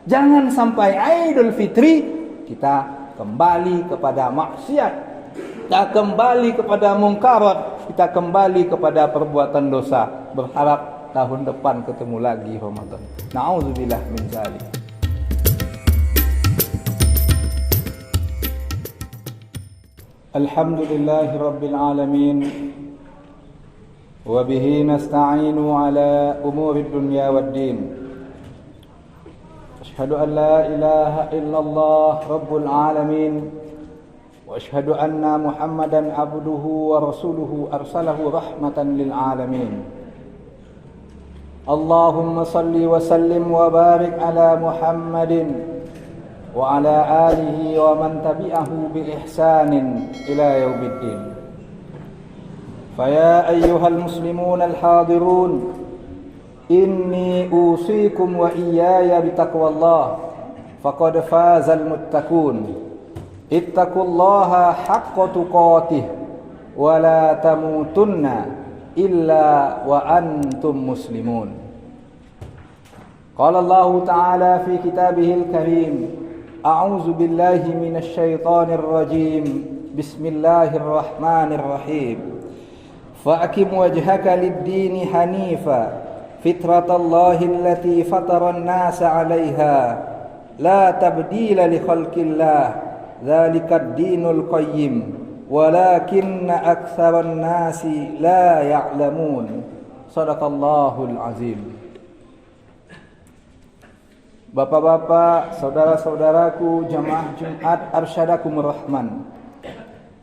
Jangan sampai Idul Fitri kita kembali kepada maksiat, kita kembali kepada mungkarat, kita kembali kepada perbuatan dosa, berharap tahun depan ketemu lagi Ramadan. Na'udzubillah min dzalik. Alhamdulillahi rabbil alamin, wa bihi nasta'inu ala umuri dunya waddin. Asyhadu an la ilaha illallah rabbul alamin, wa asyhadu anna Muhammadan abduhu wa rasuluhu arsalahu rahmatan lil alamin. Allahumma salli wa sallim wa barik ala Muhammadin wa ala alihi wa man tabi'ahu bi ihsanin ila yaumiddin. Faya ayyuhal muslimun al-hadirun, inni usikum wa iyaya bitaqwallah, faqad fazal muttaqun. Ittaqullaha haqqa tuqatih wa la tamutunna illa wa antum muslimun. Qala Allah Ta'ala fi kitabihil karim, a'udzu billahi minasy syaithanir rajim. Bismillahirrahmanirrahim. Fa'akim wajhaka lid-dini hanifa fitratallahi allati fataran nasa 'alaiha la tabdila li khalqillah dzalikad dinul qayyim walakinna aktsaran nasi la ya'lamun. Shadaqallahul azim. Bapak-bapak, saudara-saudaraku, jamaah Jumat Arsyadakumur Rahman,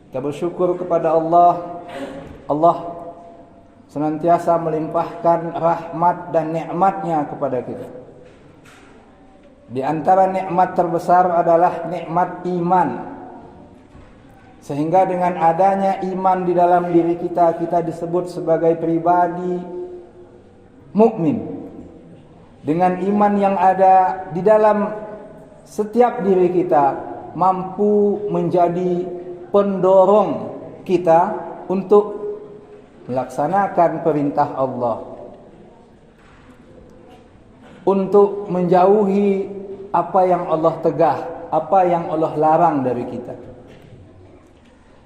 kita bersyukur kepada Allah. Allah senantiasa melimpahkan rahmat dan nikmatnya kepada kita. Di antara nikmat terbesar adalah nikmat iman. Sehingga dengan adanya iman di dalam diri kita, kita disebut sebagai pribadi mukmin. Dengan iman yang ada di dalam setiap diri kita, mampu menjadi pendorong kita untuk melaksanakan perintah Allah, untuk menjauhi apa yang Allah tegah, apa yang Allah larang dari kita.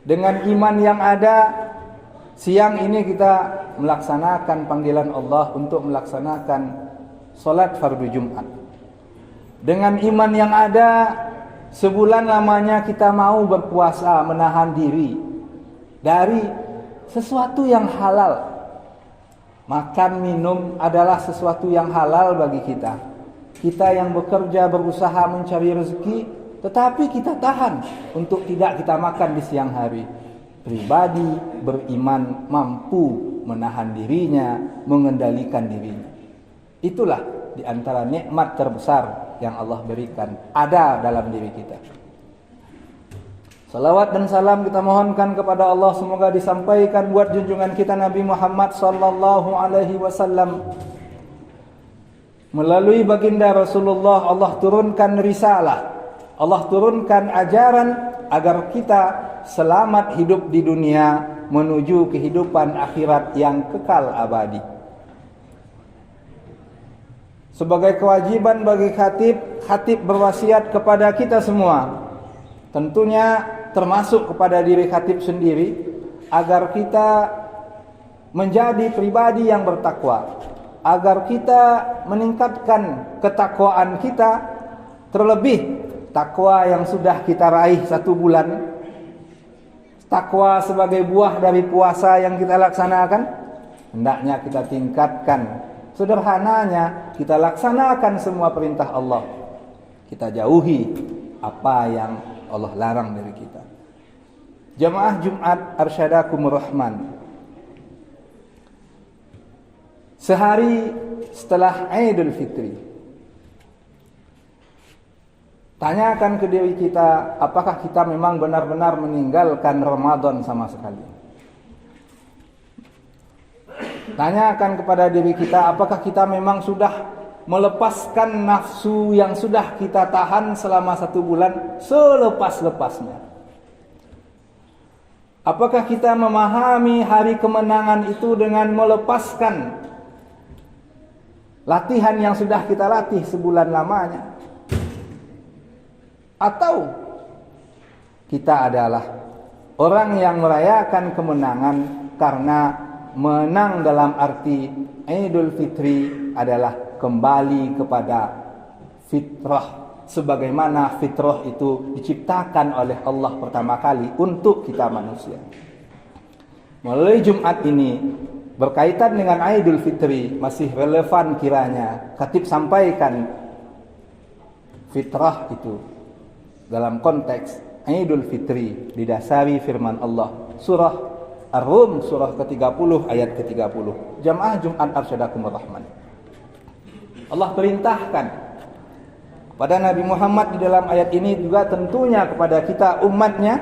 Dengan iman yang ada, siang ini kita melaksanakan panggilan Allah untuk melaksanakan salat fardu Jumat. Dengan iman yang ada, sebulan lamanya kita mau berpuasa, menahan diri dari sesuatu yang halal. Makan minum adalah sesuatu yang halal bagi kita. Kita yang bekerja, berusaha mencari rezeki, tetapi kita tahan untuk tidak kita makan di siang hari. Pribadi beriman mampu menahan dirinya, mengendalikan dirinya. Itulah di antara nikmat terbesar yang Allah berikan ada dalam diri kita. Salawat dan salam kita mohonkan kepada Allah, semoga disampaikan buat junjungan kita Nabi Muhammad sallallahu alaihi wasallam. Melalui baginda Rasulullah Allah turunkan risalah, Allah turunkan ajaran agar kita selamat hidup di dunia menuju kehidupan akhirat yang kekal abadi. Sebagai kewajiban bagi khatib berwasiat kepada kita semua, tentunya termasuk kepada diri khatib sendiri, agar kita menjadi pribadi yang bertakwa, agar kita meningkatkan ketakwaan kita, terlebih takwa yang sudah kita raih 1 bulan, takwa sebagai buah dari puasa yang kita laksanakan, hendaknya kita tingkatkan. Sederhananya, kita laksanakan semua perintah Allah, kita jauhi apa yang Allah larang dari kita. Jamaah Jumat Arsyadakumur Rahman, sehari setelah Idul Fitri, tanyakan ke diri kita, apakah kita memang benar-benar meninggalkan Ramadan sama sekali? Tanyakan kepada diri kita, apakah kita memang sudah melepaskan nafsu yang sudah kita tahan selama 1 bulan selepas-lepasnya? Apakah kita memahami hari kemenangan itu dengan melepaskan latihan yang sudah kita latih sebulan lamanya? atau kita adalah orang yang merayakan kemenangan karena menang dalam arti Idul Fitri adalah kembali kepada fitrah, sebagaimana fitrah itu diciptakan oleh Allah pertama kali untuk kita manusia. Melalui Jumat ini berkaitan dengan Idul Fitri masih relevan kiranya khatib sampaikan fitrah itu dalam konteks Idul Fitri didasari firman Allah surah Ar-Rum surah ke-30 ayat ke-30. Jamaah Jumat Arsyadakumur Rahman. Allah perintahkan pada Nabi Muhammad di dalam ayat ini juga tentunya kepada kita umatnya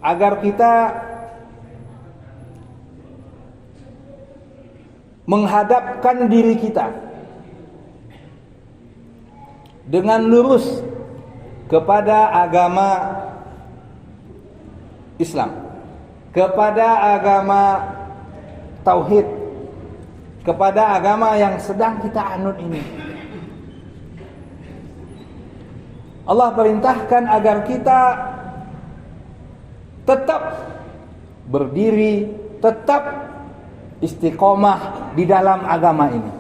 agar kita menghadapkan diri kita dengan lurus kepada agama Islam, kepada agama tauhid, kepada agama yang sedang kita anut ini. Allah perintahkan agar kita tetap berdiri, tetap istiqomah di dalam agama ini.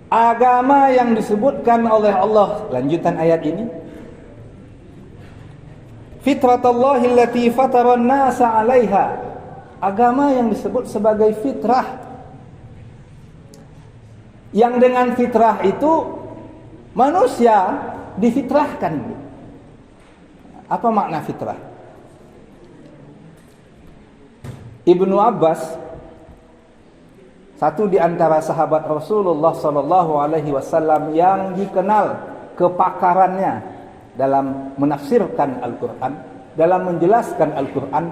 Agama yang disebutkan oleh Allah, lanjutan ayat ini, fitratallahi allati fataran nasa 'alaiha. Agama yang disebut sebagai fitrah, yang dengan fitrah itu manusia difitrahkan. Apa makna fitrah? Ibnu Abbas, satu di antara sahabat Rasulullah sallallahu alaihi wasallam yang dikenal kepakarannya dalam menafsirkan Al-Qur'an, dalam menjelaskan Al-Qur'an,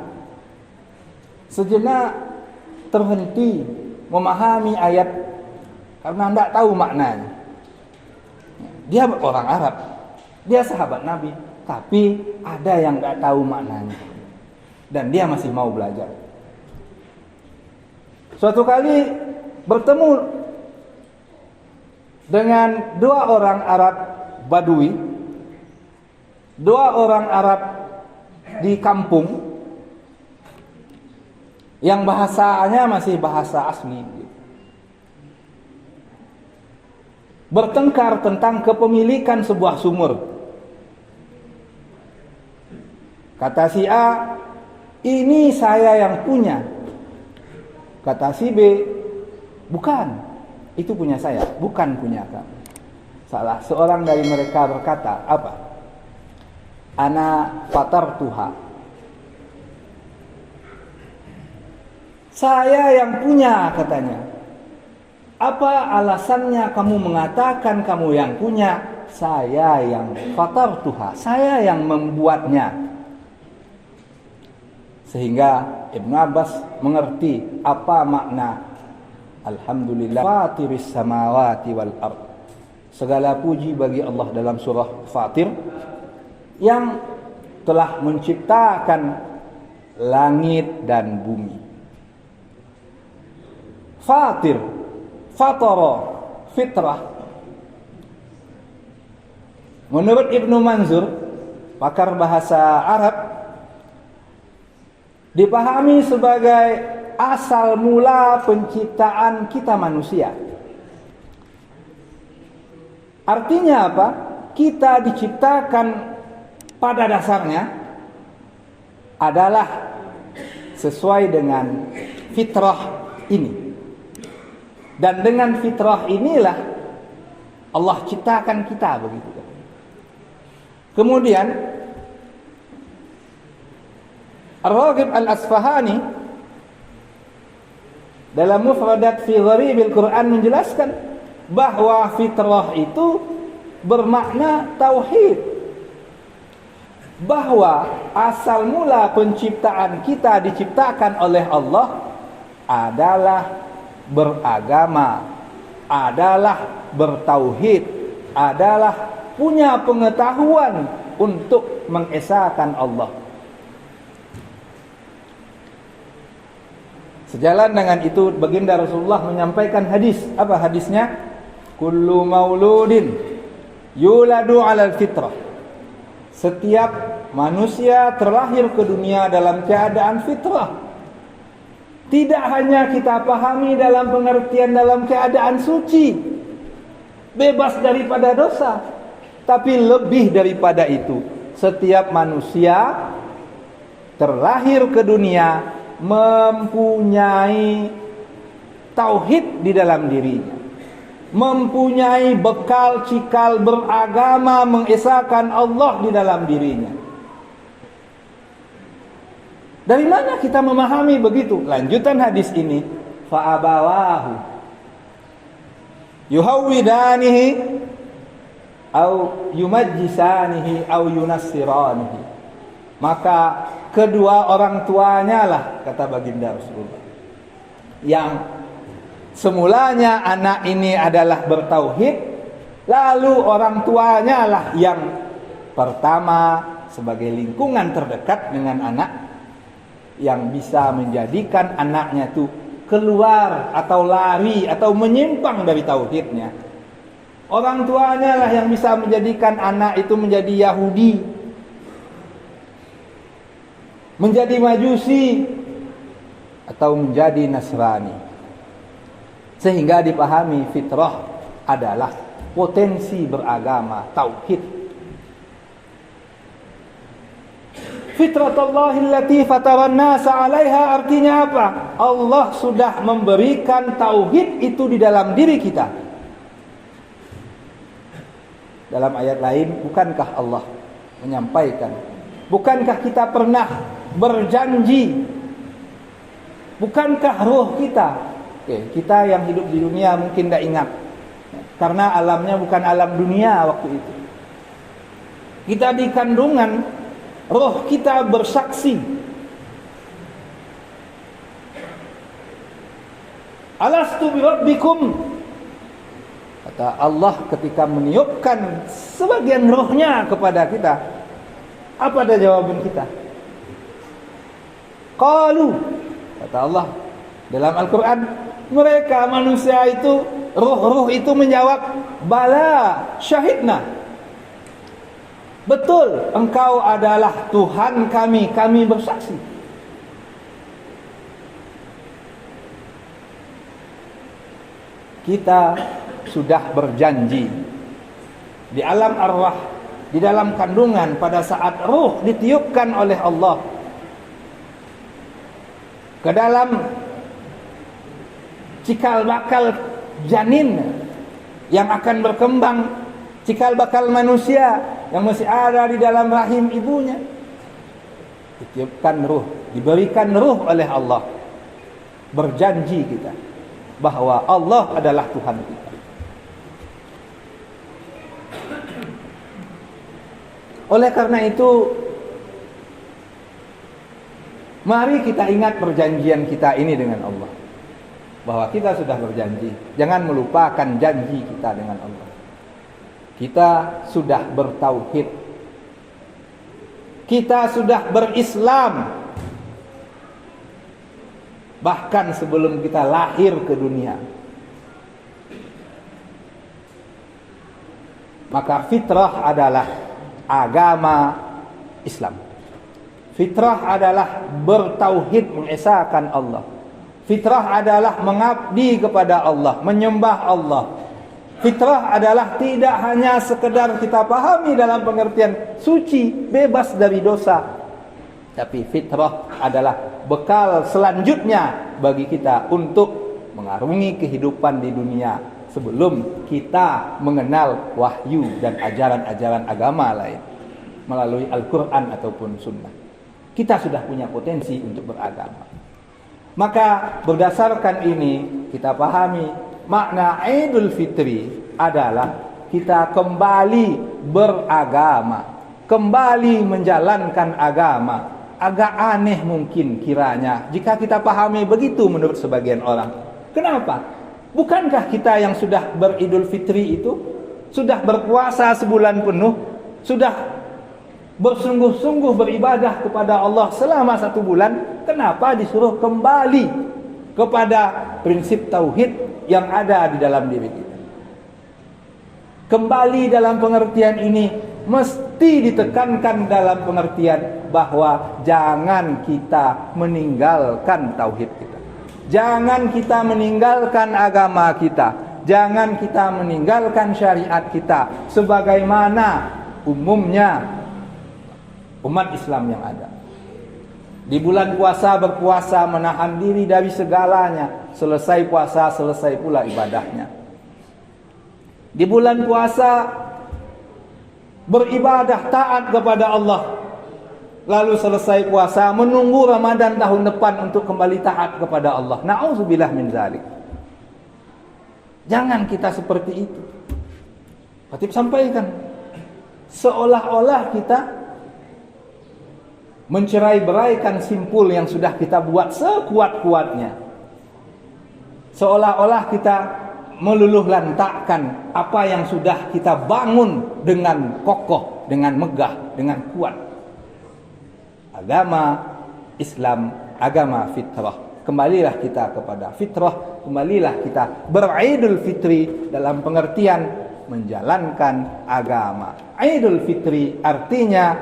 sejenak terhenti memahami ayat karena tidak tahu maknanya. Dia orang Arab, dia sahabat Nabi, tapi ada yang tidak tahu maknanya dan dia masih mau belajar. Suatu kali bertemu dengan dua orang Arab Badui, dua orang Arab di kampung yang bahasanya masih bahasa asli, bertengkar tentang kepemilikan sebuah sumur. Kata si A, ini saya yang punya. Kata si B, bukan, itu punya saya, bukan punya kamu. Salah seorang dari mereka berkata, apa? Ana fatartuha. Saya yang punya, katanya. Apa alasannya kamu mengatakan kamu yang punya? Saya yang fatartuha, saya yang membuatnya. Sehingga Ibnu Abbas mengerti apa makna alhamdulillah fatiris samawati wal ard. Segala puji bagi Allah dalam surah Fatir yang telah menciptakan langit dan bumi. Fatir, fatara, fitrah. Menurut Ibnu Manzur, pakar bahasa Arab, dipahami sebagai asal mula penciptaan kita manusia. Artinya apa? Kita diciptakan pada dasarnya adalah sesuai dengan fitrah ini. Dan dengan fitrah inilah Allah ciptakan kita begitu. Kemudian Ar-Raghib Al-Asfahani dalam Mufradat fi Gharibil Quran menjelaskan bahwa fitrah itu bermakna tauhid, bahwa asal mula penciptaan kita diciptakan oleh Allah adalah beragama, adalah bertauhid, adalah punya pengetahuan untuk mengesahkan Allah. Sejalan dengan itu, baginda Rasulullah menyampaikan hadis. Apa hadisnya? Kullu mauludin yuladu 'alal fitrah. Setiap manusia terlahir ke dunia dalam keadaan fitrah. Tidak hanya kita pahami dalam pengertian dalam keadaan suci, bebas daripada dosa, tapi lebih daripada itu, setiap manusia terlahir ke dunia mempunyai tauhid di dalam dirinya, mempunyai bekal cikal beragama, mengesahkan Allah di dalam dirinya. Dari mana kita memahami begitu? Lanjutan hadis ini, fa abawahu yuhawwidanihi au yumajjisanihi au yunassiranihi. Maka kedua orang tuanya lah, kata baginda Rasulullah, yang semulanya anak ini adalah bertauhid, lalu orang tuanya lah yang pertama sebagai lingkungan terdekat dengan anak, yang bisa menjadikan anaknya itu keluar atau lari atau menyimpang dari tauhidnya. Orang tuanya lah yang bisa menjadikan anak itu menjadi Yahudi, menjadi Majusi, atau menjadi Nasrani. Sehingga dipahami fitrah adalah potensi beragama, tauhid. Fitratullahi allati fataran nasa 'alaiha artinya apa? Allah sudah memberikan tauhid itu di dalam diri kita. Dalam ayat lain, bukankah Allah menyampaikan, bukankah kita pernah berjanji, bukankah roh kita, kita yang hidup di dunia mungkin tidak ingat, karena alamnya bukan alam dunia waktu itu. Kita di kandungan, roh kita bersaksi, alastu birabbikum, kata Allah ketika meniupkan sebagian rohnya kepada kita. Apa ada jawaban kita? Qalu, kata Allah dalam Al-Quran, mereka manusia itu, roh-roh itu menjawab, bala syahidna, betul, engkau adalah Tuhan kami, kami bersaksi. Kita sudah berjanji di alam arwah, di dalam kandungan, pada saat ruh ditiupkan oleh Allah ke dalam cikal bakal janin yang akan berkembang, cikal bakal manusia yang masih ada di dalam rahim ibunya, ditiupkan ruh, diberikan ruh oleh Allah. Berjanji kita bahwa Allah adalah Tuhan kita. Oleh karena itu, mari kita ingat perjanjian kita ini dengan Allah, bahwa kita sudah berjanji. Jangan melupakan janji kita dengan Allah. Kita sudah bertauhid, kita sudah berislam, bahkan sebelum kita lahir ke dunia. Maka fitrah adalah agama Islam. Fitrah adalah bertauhid, mengesahkan Allah. Fitrah adalah mengabdi kepada Allah, menyembah Allah. Fitrah adalah tidak hanya sekedar kita pahami dalam pengertian suci, bebas dari dosa, tapi fitrah adalah bekal selanjutnya bagi kita untuk mengarungi kehidupan di dunia sebelum kita mengenal wahyu dan ajaran-ajaran agama lain melalui Al-Quran ataupun Sunnah. Kita sudah punya potensi untuk beragama. Maka berdasarkan ini kita pahami makna Idul Fitri adalah kita kembali beragama, kembali menjalankan agama. Agak aneh mungkin kiranya jika kita pahami begitu menurut sebagian orang. Kenapa? Bukankah kita yang sudah beridul fitri itu sudah berpuasa sebulan penuh, sudah bersungguh-sungguh beribadah kepada Allah selama 1 bulan? Kenapa disuruh kembali kepada prinsip tauhid yang ada di dalam diri kita? Kembali dalam pengertian ini mesti ditekankan dalam pengertian bahwa jangan kita meninggalkan tauhid kita. Jangan kita meninggalkan agama kita. Jangan kita meninggalkan syariat kita sebagaimana umumnya umat Islam yang ada. Di bulan puasa berpuasa, menahan diri dari segalanya. Selesai puasa, selesai pula ibadahnya. Di bulan puasa beribadah taat kepada Allah. Lalu selesai puasa menunggu Ramadan tahun depan untuk kembali taat kepada Allah. Na'udzubillah min zalik. Jangan kita seperti itu. Khatib sampaikan, seolah-olah kita mencerai-beraikan simpul yang sudah kita buat sekuat-kuatnya. Seolah-olah kita meluluh lantakkan apa yang sudah kita bangun dengan kokoh, dengan megah, dengan kuat. Agama Islam, agama fitrah. Kembalilah kita kepada fitrah, kembalilah kita beridul fitri dalam pengertian menjalankan agama. Idul fitri artinya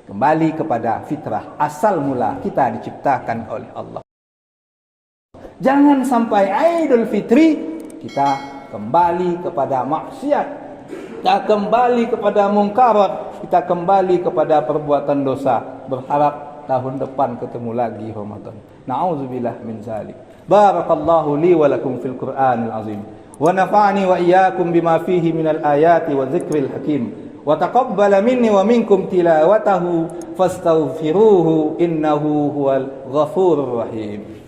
kembali kepada fitrah, asal mula kita diciptakan oleh Allah. Jangan sampai Idul Fitri kita kembali kepada maksiat, kita kembali kepada mungkarat, kita kembali kepada perbuatan dosa, berharap tahun depan ketemu lagi Ramadan. Na'udzubillah min zalik. Barakallahu li wa lakum fil Qur'anil azim. Wa nafa'ani wa iyyakum bima fihi minal ayati wa dzikril hakim. Wa taqabbala minni wa minkum tilawatahu fastaghfiruhu innahu huwal ghafurur rahim.